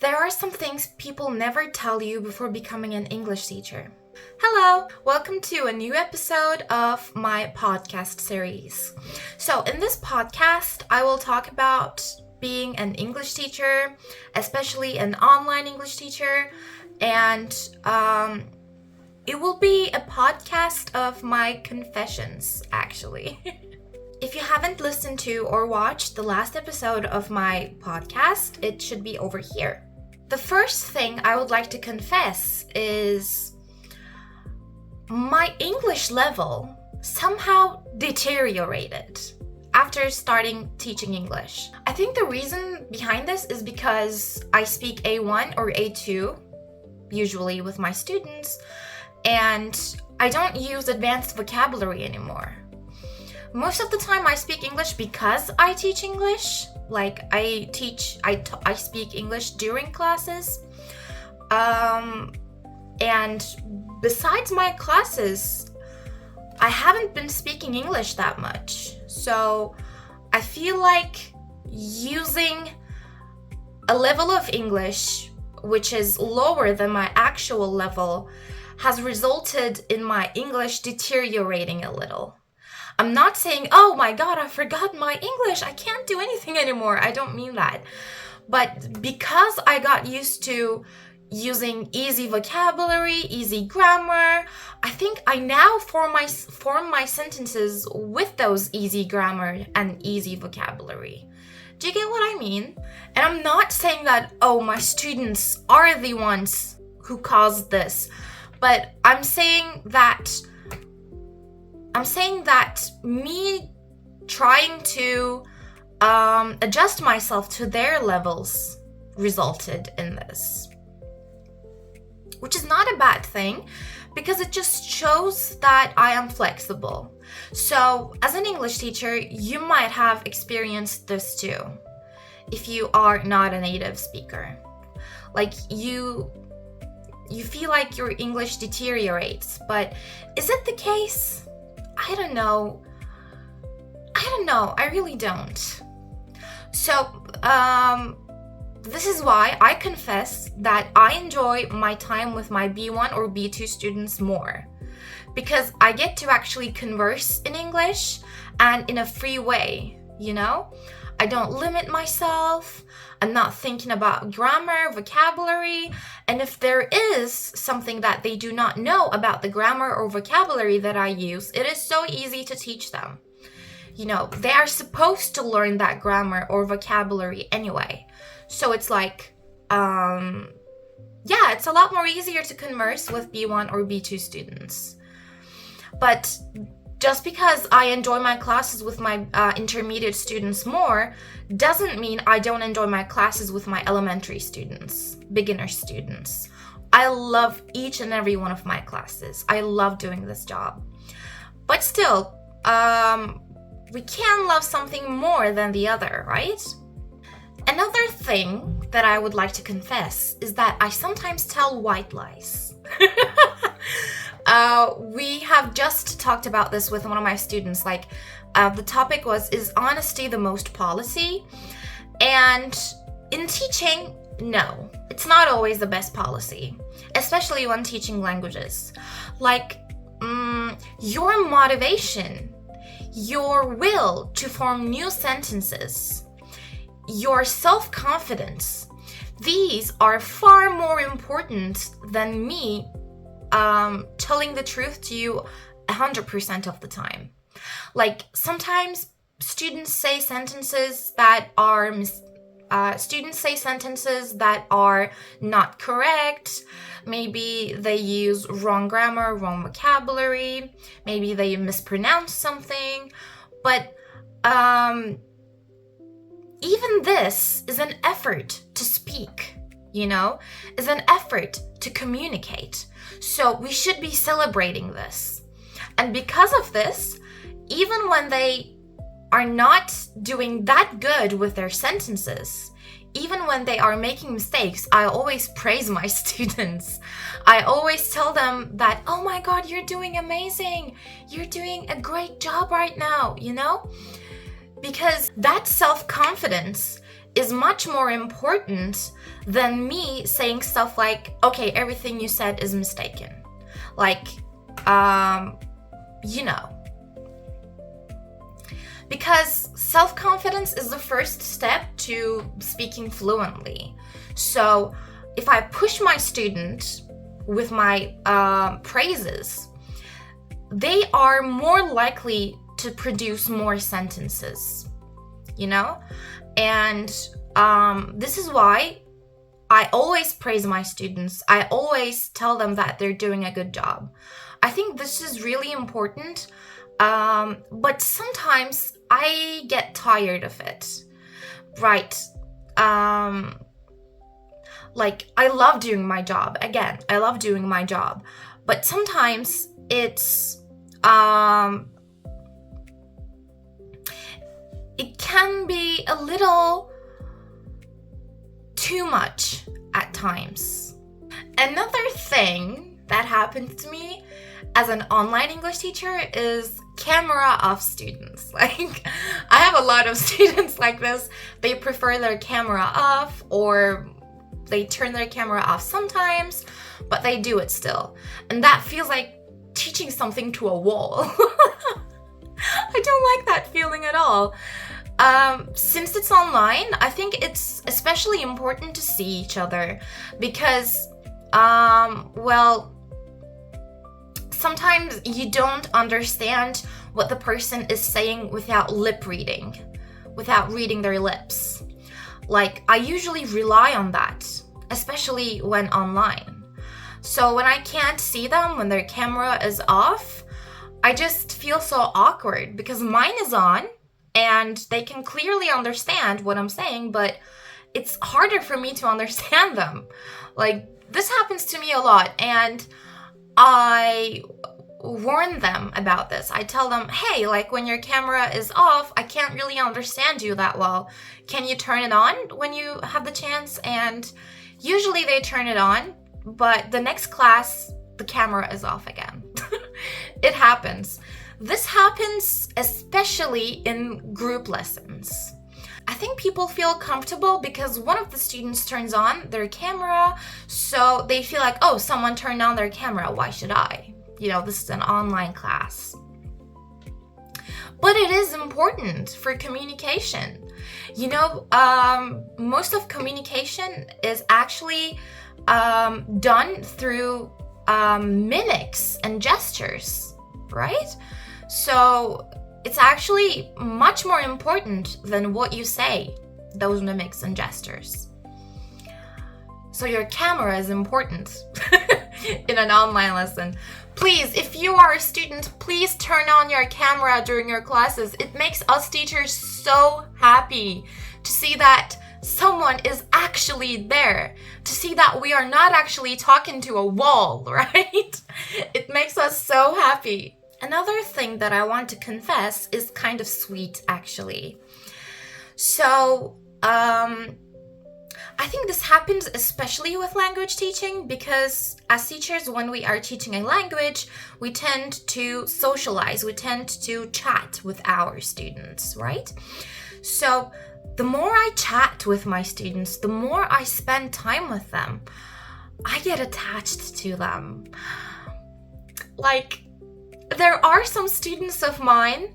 There are some things people never tell you before becoming an English teacher. Hello, welcome to a new episode of my podcast series. So in this podcast, I will talk about being an English teacher, especially an online English teacher, and it will be a podcast of my confessions, actually. If you haven't listened to or watched the last episode of my podcast, it should be over here. The first thing I would like to confess is my English level somehow deteriorated after starting teaching English. I think the reason behind this is because I speak A1 or A2, usually with my students, and I don't use advanced vocabulary anymore. Most of the time I speak English because I teach English. Like I speak English during classes. And besides my classes, I haven't been speaking English that much. So I feel like using a level of English which is lower than my actual level has resulted in my English deteriorating a little. I'm not saying, oh my god, I forgot my English, I can't do anything anymore. I don't mean that. But because I got used to using easy vocabulary, easy grammar, I think I now form my sentences with those easy grammar and easy vocabulary. Do you get what I mean? And I'm not saying that, oh, my students are the ones who caused this, but I'm saying that me trying to adjust myself to their levels resulted in this. Which is not a bad thing, because it just shows that I am flexible. So, as an English teacher, you might have experienced this too, if you are not a native speaker. Like, you feel like your English deteriorates, but is it the case? I don't know. I really don't. So, this is why I confess that I enjoy my time with my B1 or B2 students more. Because I get to actually converse in English and in a free way, you know? I don't limit myself. I'm not thinking about grammar, vocabulary, and if there is something that they do not know about the grammar or vocabulary that I use, it is so easy to teach them. You know, they are supposed to learn that grammar or vocabulary anyway. So it's like, it's a lot more easier to converse with B1 or B2 students. But just because I enjoy my classes with my intermediate students more doesn't mean I don't enjoy my classes with my elementary students, beginner students. I love each and every one of my classes. I love doing this job. But still, we can love something more than the other, right? Another thing that I would like to confess is that I sometimes tell white lies. We have just talked about this with one of my students. The topic was, is honesty the most policy? And in teaching, no, it's not always the best policy, especially when teaching languages. Your motivation, your will to form new sentences, your self-confidence, these are far more important than me telling the truth to you 100% of the time. Sometimes students say sentences that are not correct. Maybe they use wrong grammar, wrong vocabulary. Maybe they mispronounce something. But even this is an effort to speak, is an effort to communicate. So we should be celebrating this. And because of this, even when they are not doing that good with their sentences, even when they are making mistakes, I always praise my students. I always tell them that, oh my God, you're doing amazing. You're doing a great job right now, Because that self-confidence is much more important than me saying stuff like, okay, everything you said is mistaken. Like, you know. Because self-confidence is the first step to speaking fluently. So if I push my student with my praises, they are more likely to produce more sentences, you know? And this is why I always praise my students. I always tell them that they're doing a good job. I think this is really important, but sometimes I get tired of it, right? Like, I love doing my job. Again, I love doing my job, but sometimes it's it can be a little too much at times. Another thing that happened to me as an online English teacher is camera off students. Like, I have a lot of students like this. They prefer their camera off, or they turn their camera off sometimes, but they do it still. And that feels like teaching something to a wall. I don't like that feeling at all. Since it's online, I think it's especially important to see each other because, well, sometimes you don't understand what the person is saying without lip reading, without reading their lips. Like, I usually rely on that, especially when online. So when I can't see them, when their camera is off, I just feel so awkward because mine is on and they can clearly understand what I'm saying, but it's harder for me to understand them. Like, this happens to me a lot, and I warn them about this. I tell them, hey, like, when your camera is off, I can't really understand you that well. Can you turn it on when you have the chance? And usually they turn it on, but the next class, the camera is off again. It happens. This happens especially in group lessons. I think people feel comfortable because one of the students turns on their camera, so they feel like, oh, someone turned on their camera, why should I? You know, this is an online class. But it is important for communication. You know, most of communication is actually done through mimics and gestures, right? So it's actually much more important than what you say, those mimics and gestures. So your camera is important in an online lesson. Please, if you are a student, please turn on your camera during your classes. It makes us teachers so happy to see that someone is actually there, to see that we are not actually talking to a wall, right? It makes us so happy. Another thing that I want to confess is kind of sweet, actually. So, I think this happens especially with language teaching because as teachers, when we are teaching a language, we tend to socialize, we tend to chat with our students, right? So the more I chat with my students, the more I spend time with them, I get attached to them. Like, there are some students of mine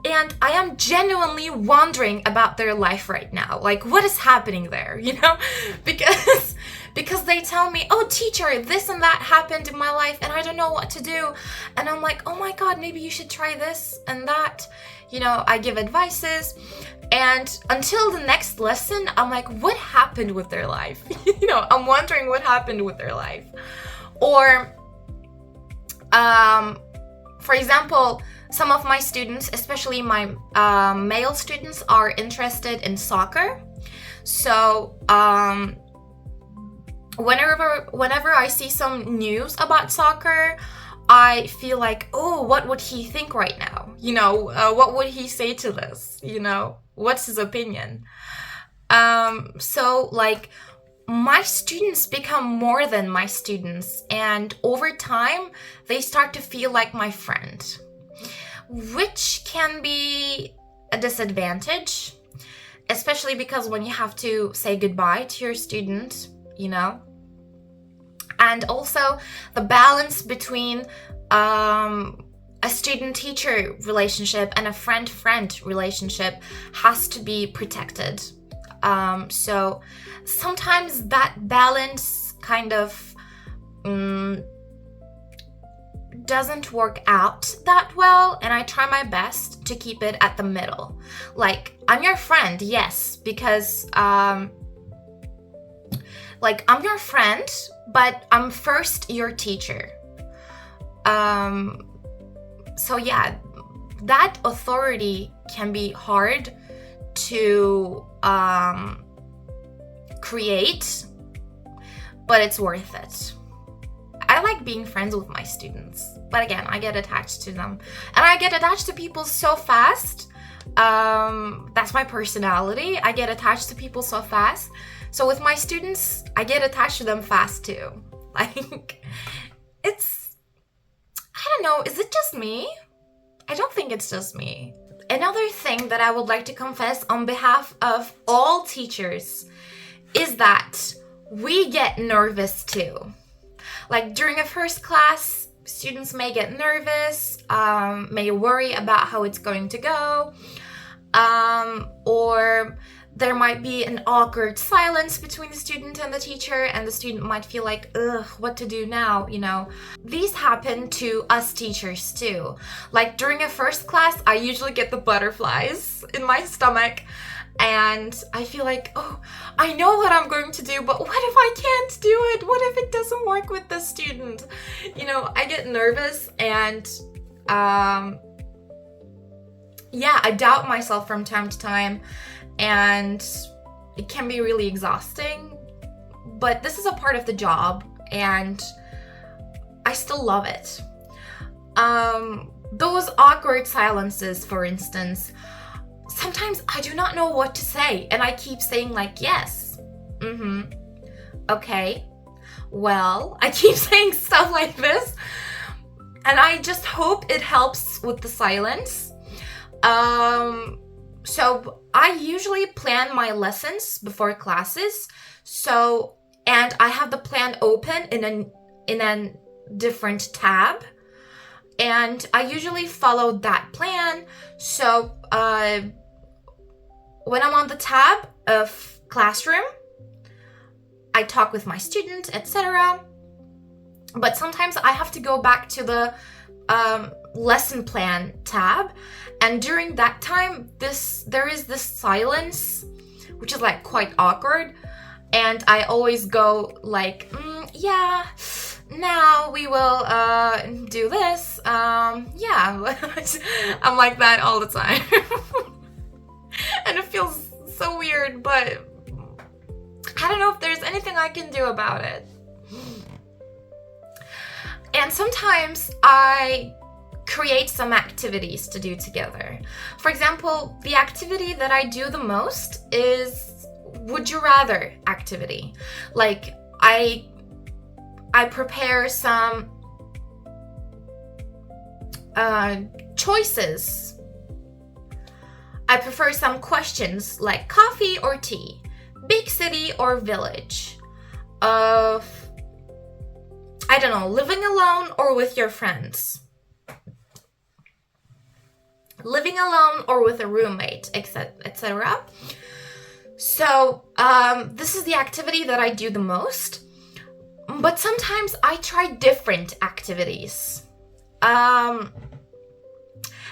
and I am genuinely wondering about their life right now. Like, what is happening there, you know? Because they tell me, oh, teacher, this and that happened in my life and I don't know what to do. And I'm like, oh my God, maybe you should try this and that. You know, I give advices. And until the next lesson, I'm like, what happened with their life? You know, I'm wondering what happened with their life. Or, for example, some of my students, especially my male students, are interested in soccer. So whenever I see some news about soccer, I feel like, oh, what would he think right now? You know, what would he say to this? You know, what's his opinion? So like, my students become more than my students, and over time, they start to feel like my friend, which can be a disadvantage. especially because when you have to say goodbye to your student, you know. And also the balance between a student-teacher relationship and a friend-friend relationship has to be protected. So sometimes that balance kind of doesn't work out that well, and I try my best to keep it at the middle. Like, I'm your friend, yes, because like, I'm your friend, but I'm first your teacher. So yeah, that authority can be hard to create, but it's worth it. I like being friends with my students, but again, I get attached to them. And I get attached to people so fast. That's my personality. I get attached to people so fast. So with my students, I get attached to them fast too. Like, it's, I don't know, is it just me? I don't think it's just me. Another thing that I would like to confess on behalf of all teachers is that we get nervous too. Like, during a first class, students may get nervous, may worry about how it's going to go, or there might be an awkward silence between the student and the student might feel like, ugh, what to do now, you know. These happen to us teachers too. Like, during a first class, I usually get the butterflies in my stomach, and I feel like, oh, I know what I'm going to do, but what if I can't do it? What if it doesn't work with the student? You know, I get nervous, and yeah, I doubt myself from time to time, and it can be really exhausting, but this is a part of the job, and I still love it. Those awkward silences, for instance, sometimes I do not know what to say, and I keep saying like, yes, okay, well, I keep saying stuff like this, and I just hope it helps with the silence. So I usually plan my lessons before classes, and I have the plan open in a different tab, and I usually follow that plan. So when I'm on the tab of classroom, I talk with my student, etc. But sometimes I have to go back to the lesson plan tab, and during that time there is this silence, which is like quite awkward, and I always go like, yeah, now we will do this, yeah. I'm like that all the time. And it feels so weird, but I don't know if there's anything I can do about it. And sometimes I create some activities to do together. For example, the activity that I do the most is Would You Rather activity. Like, I prepare some choices. I prefer some questions like coffee or tea, big city or village, I don't know, living alone or with your friends, living alone or with a roommate, etc. So this is the activity that I do the most, but sometimes I try different activities.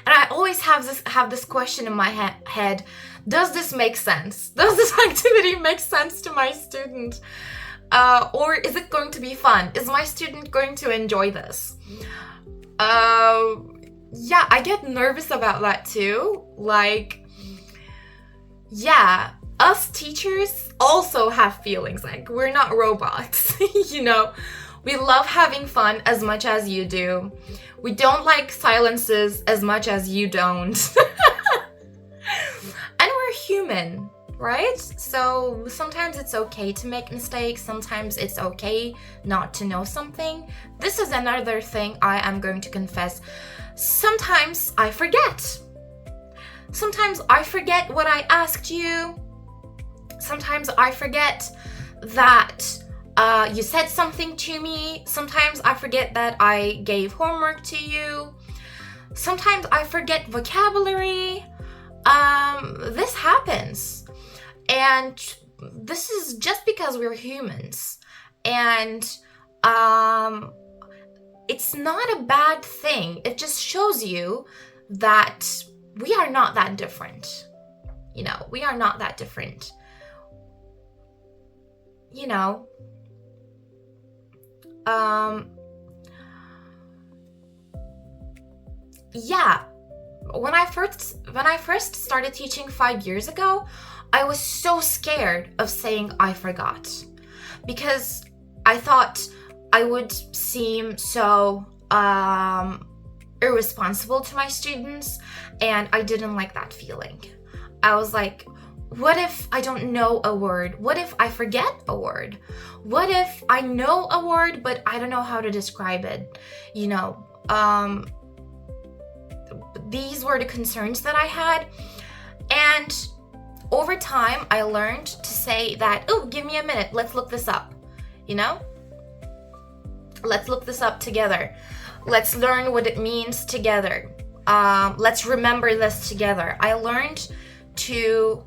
And I always have this question in my head, does this make sense? Does this activity make sense to my student? Or is it going to be fun? Is my student going to enjoy this? Yeah, I get nervous about that too. Like, yeah, us teachers also have feelings. Like, we're not robots, you know? We love having fun as much as you do. We don't like silences as much as you don't. And we're human, right? So sometimes it's okay to make mistakes. Sometimes it's okay not to know something. This is another thing I am going to confess. Sometimes I forget. Sometimes I forget what I asked you. Sometimes I forget that you said something to me. Sometimes I forget that I gave homework to you. Sometimes I forget vocabulary. This happens. And this is just because we're humans. And it's not a bad thing. It just shows you that we are not that different. You know, we are not that different. You know, yeah, when I first started teaching 5 years ago, I was so scared of saying I forgot, because I thought I would seem so irresponsible to my students, and I didn't like that feeling. I was like, what if I don't know a word? What if I forget a word? What if I know a word but I don't know how to describe it? You know, these were the concerns that I had. And over time, I learned to say that, oh, give me a minute, let's look this up. You know? Let's look this up together. Let's learn what it means together. Let's remember this together. I learned to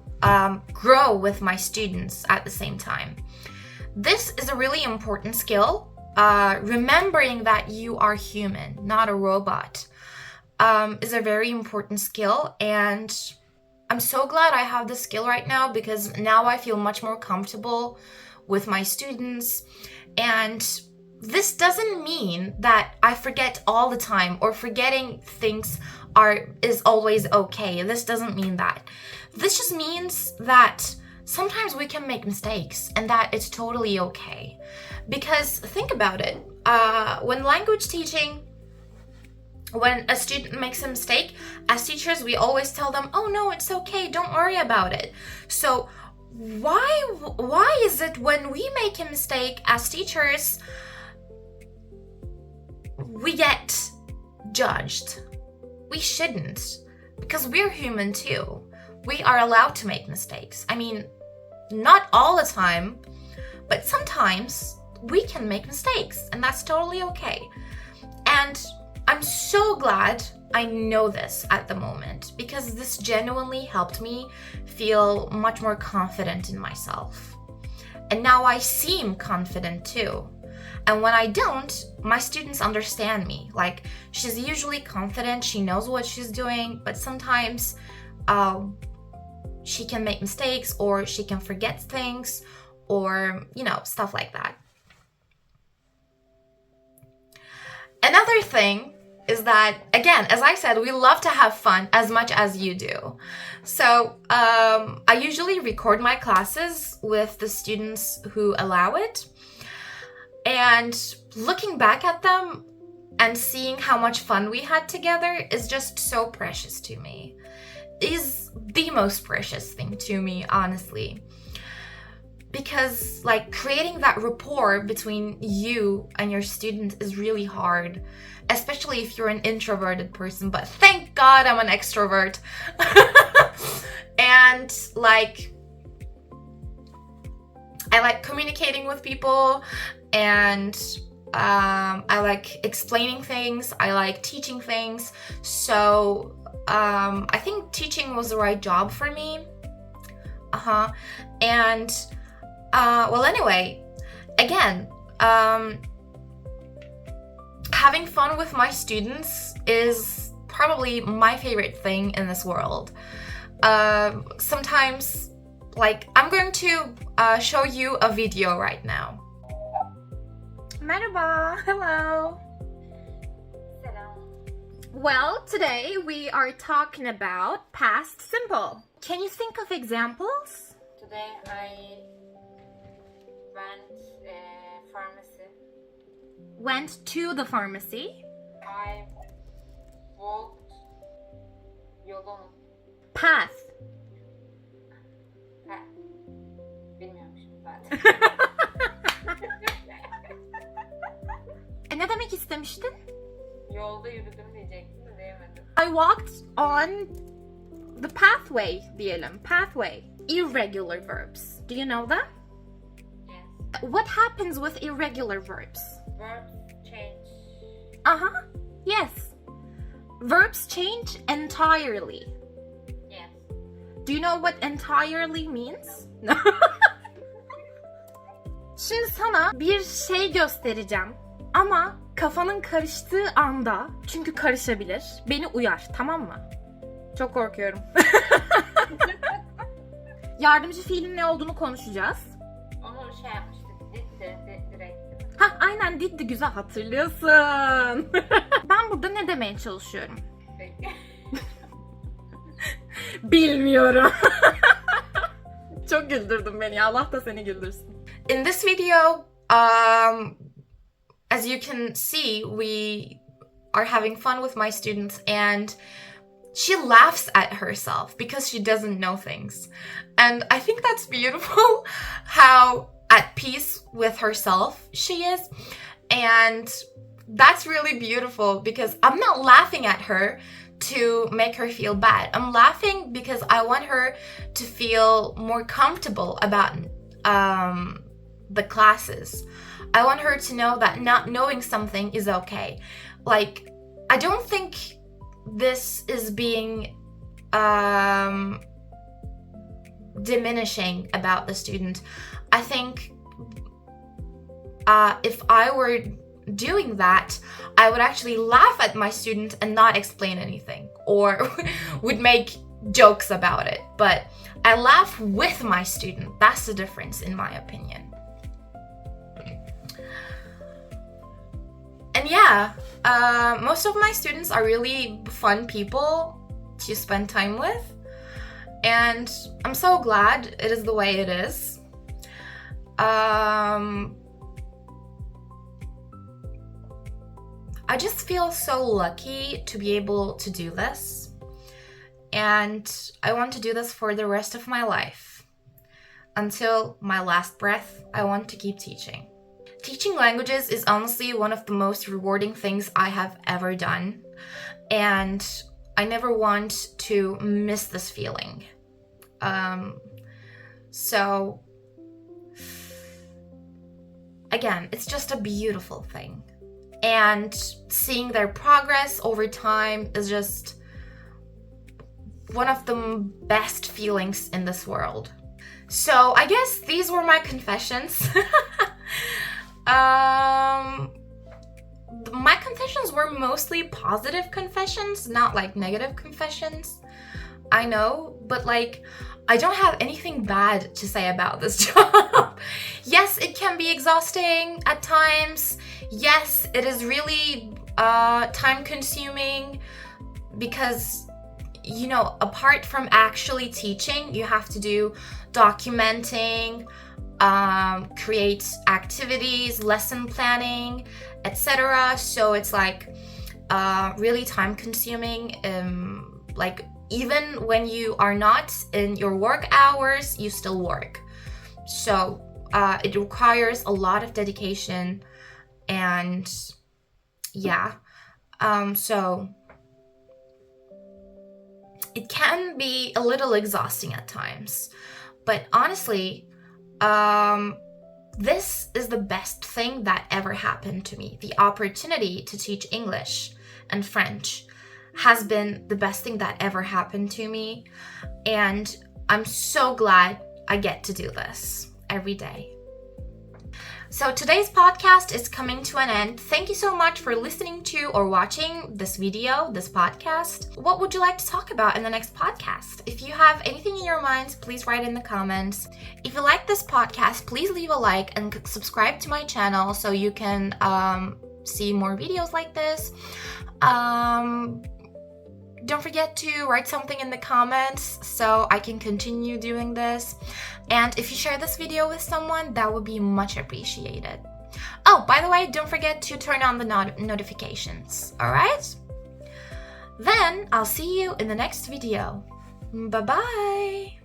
grow with my students at the same time. This is a really important skill. Remembering that you are human, not a robot, is a very important skill. And I'm so glad I have this skill right now, because now I feel much more comfortable with my students. And this doesn't mean that I forget all the time, or forgetting things is always okay. This doesn't mean that. This just means that sometimes we can make mistakes, and that it's totally okay. Because think about it, when language teaching, when a student makes a mistake, as teachers, we always tell them, oh no, it's okay, don't worry about it. So why is it when we make a mistake as teachers, we get judged? We shouldn't, because we're human too. We are allowed to make mistakes. I mean, not all the time, but sometimes we can make mistakes, and that's totally okay. And I'm so glad I know this at the moment, because this genuinely helped me feel much more confident in myself. And now I seem confident too. And when I don't, my students understand me. Like, she's usually confident, she knows what she's doing, but sometimes she can make mistakes, or she can forget things, or, you know, stuff like that. Another thing is that, again, as I said, we love to have fun as much as you do. So I usually record my classes with the students who allow it. And looking back at them and seeing how much fun we had together is just so precious to me. Is the most precious thing to me, honestly. Because, like, creating that rapport between you and your student is really hard, especially if you're an introverted person, but thank God I'm an extrovert. And, like, I like communicating with people, and I like explaining things, I like teaching things. So I think teaching was the right job for me. And well, anyway, again, having fun with my students is probably my favorite thing in this world. Sometimes, like, I'm going to show you a video right now. Merhaba, hello. Selam. Well, today we are talking about past simple. Can you think of examples? Today I went pharmacy. Went to the pharmacy. I walked yolun. Path. Bilmiyormuşum zaten. Ne demek istemiştin? Yolda yürüdüm diyecektim de diyemedim. I walked on the pathway diyelim. Pathway. irregular verbs. Do you know them? Yes. What happens with irregular verbs? Verbs change. Uh-huh. Yes. Verbs change entirely. Yes. Do you know what entirely means? Şimdi sana bir şey göstereceğim. Ama kafanın karıştığı anda, çünkü karışabilir, beni uyar, tamam mı? Çok korkuyorum. Yardımcı fiilin ne olduğunu konuşacağız. Onu şey yapmıştık. Direkt. Ha, aynen diddi, güzel hatırlıyorsun. Ben burada ne demeye çalışıyorum? Peki. Bilmiyorum. Çok güldürdün beni. Allah da seni güldürsün. In this video, as you can see, we are having fun with my students, and she laughs at herself because she doesn't know things. And I think that's beautiful, how at peace with herself she is. And that's really beautiful because I'm not laughing at her to make her feel bad. I'm laughing because I want her to feel more comfortable about the classes. I want her to know that not knowing something is okay. Like, I don't think this is being diminishing about the student. I think if I were doing that, I would actually laugh at my student and not explain anything, or would make jokes about it. But I laugh with my student. That's the difference, in my opinion. And yeah, most of my students are really fun people to spend time with. And I'm so glad it is the way it is. I just feel so lucky to be able to do this. And I want to do this for the rest of my life. Until my last breath, I want to keep teaching. Teaching languages is honestly one of the most rewarding things I have ever done. And I never want to miss this feeling. So, again, it's just a beautiful thing. And seeing their progress over time is just one of the best feelings in this world. So I guess these were my confessions. My confessions were mostly positive confessions, not like negative confessions. I know, but like, I don't have anything bad to say about this job. Yes, it can be exhausting at times. Yes, it is really time consuming because, you know, apart from actually teaching, you have to do documenting, create activities, lesson planning, etc. So it's like really time consuming. Like, even when you are not in your work hours, you still work. So it requires a lot of dedication, and yeah, so it can be a little exhausting at times. But honestly, this is the best thing that ever happened to me. The opportunity to teach English and French has been the best thing that ever happened to me. And I'm so glad I get to do this every day. So today's podcast is coming to an end. Thank you so much for listening to or watching this video, this podcast. What would you like to talk about in the next podcast? If you have anything in your minds, please write in the comments. If you like this podcast, please leave a like and subscribe to my channel so you can see more videos like this. Don't forget to write something in the comments so I can continue doing this. And if you share this video with someone, that would be much appreciated. Oh, by the way, don't forget to turn on the notifications, alright? Then I'll see you in the next video. Bye-bye!